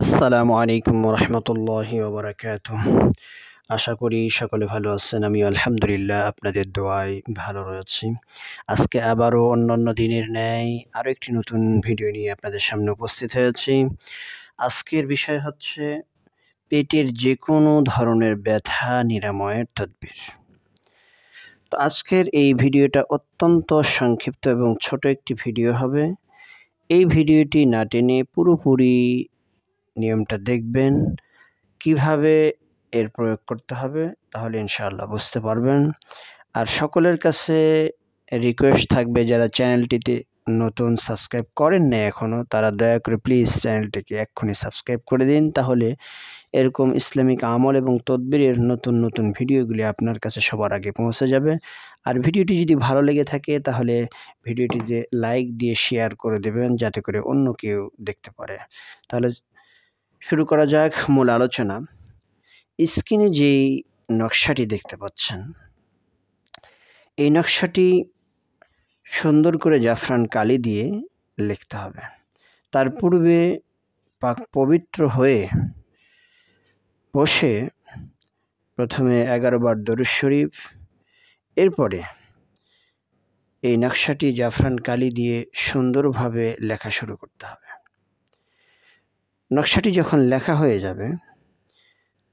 আসসালামু আলাইকুম রহমতুল্লাহি ওবরাকাতুহ। আশা করি সকলে ভালো আছেন। আমি আলহামদুলিল্লাহ আপনাদের দোয়ায় ভালো রয়েছি। আজকে আবারও অন্যান্য দিনের ন্যায় আরও একটি নতুন ভিডিও নিয়ে আপনাদের সামনে উপস্থিত হয়েছি। আজকের বিষয় হচ্ছে পেটের যে কোনো ধরনের ব্যথা নিরাময়ের তদবির। তো আজকের এই ভিডিওটা অত্যন্ত সংক্ষিপ্ত এবং ছোট একটি ভিডিও হবে। এই ভিডিওটি না টেনে পুরোপুরি নিয়মটা দেখবেন, কিভাবে এর প্রয়োগ করতে হবে, তাহলে ইনশাআল্লাহ বুঝতে পারবেন। আর সকলের কাছে রিকোয়েস্ট থাকবে, যারা চ্যানেলটিতে নতুন সাবস্ক্রাইব করেন না এখনও, তারা দয়া করে প্লিজ চ্যানেলটিকে এক্ষুনি সাবস্ক্রাইব করে দিন। তাহলে এরকম ইসলামিক আমল এবং তদবিরের নতুন নতুন ভিডিওগুলি আপনার কাছে সবার আগে পৌঁছে যাবে। আর ভিডিওটি যদি ভালো লেগে থাকে তাহলে ভিডিওটিতে লাইক দিয়ে শেয়ার করে দেবেন, যাতে করে অন্য কেউ দেখতে পারে। তাহলে শুরু করা যাক মূল আলোচনা। স্ক্রিনে যেই নকশাটি দেখতে পাচ্ছেন, এই নকশাটি সুন্দর করে জাফরান কালি দিয়ে লিখতে হবে। তার পূর্বে পাক পবিত্র হয়ে বসে প্রথমে 11 বার দরুদ শরীফ, এরপরে এই নকশাটি জাফরান কালি দিয়ে সুন্দরভাবে লেখা শুরু করতে হবে। নকশাটি যখন লেখা হয়ে যাবে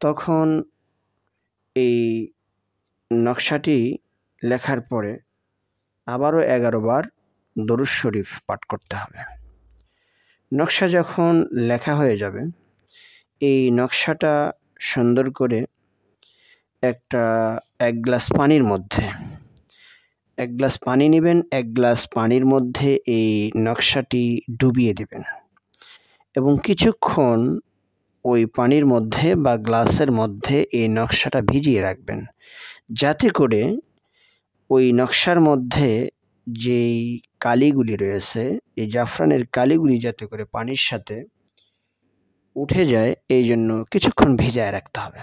তখন এই নকশাটি লেখার পরে আবারও 11 বার দরুদ শরীফ পাঠ করতে হবে। নকশা যখন লেখা হয়ে যাবে, এই নকশাটা সুন্দর করে এক গ্লাস পানির মধ্যে, 1 গ্লাস পানি নেবেন, 1 গ্লাস পানির মধ্যে এই নকশাটি ডুবিয়ে দেবেন এবং কিছুক্ষণ ওই পানির মধ্যে বা গ্লাসের মধ্যে এই নকশাটা ভিজিয়ে রাখবেন, যাতে করে ওই নকশার মধ্যে যেই কালিগুলি রয়েছে, এই জাফরানের কালিগুলি যাতে করে পানির সাথে উঠে যায়, এই জন্য কিছুক্ষণ ভিজায় রাখতে হবে।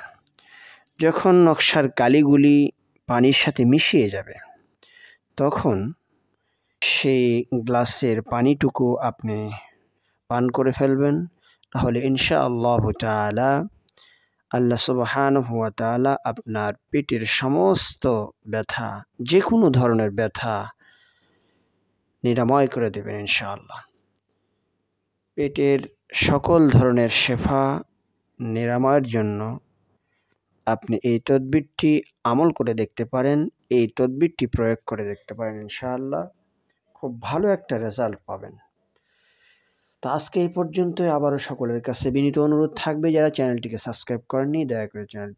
যখন নকশার কালিগুলি পানির সাথে মিশিয়ে যাবে তখন সেই গ্লাসের পানিটুকু আপনি পান করে ফেলবেন। তাহলে ইনশাআল্লাহু তাআলা আল্লাহ সুবহানাহু ওয়া তাআলা আপনার পেটের সমস্ত ব্যথা, যে কোনো ধরনের ব্যথা নিরাময় করে দেবেন ইনশাআল্লাহ। পেটের সকল ধরনের শেফা নিরাময়ের জন্য আপনি এই তদবিরটি আমল করে দেখতে পারেন, এই তদবিরটি প্রয়োগ করে দেখতে পারেন। ইনশাআল্লাহ খুব ভালো একটা রেজাল্ট পাবেন। তো আজকে এই পর্যন্তই। আবারও সকলের কাছে বিনীত অনুরোধ থাকবে, যারা চ্যানেলটিকে সাবস্ক্রাইব করেননি দয়া করে চ্যানেল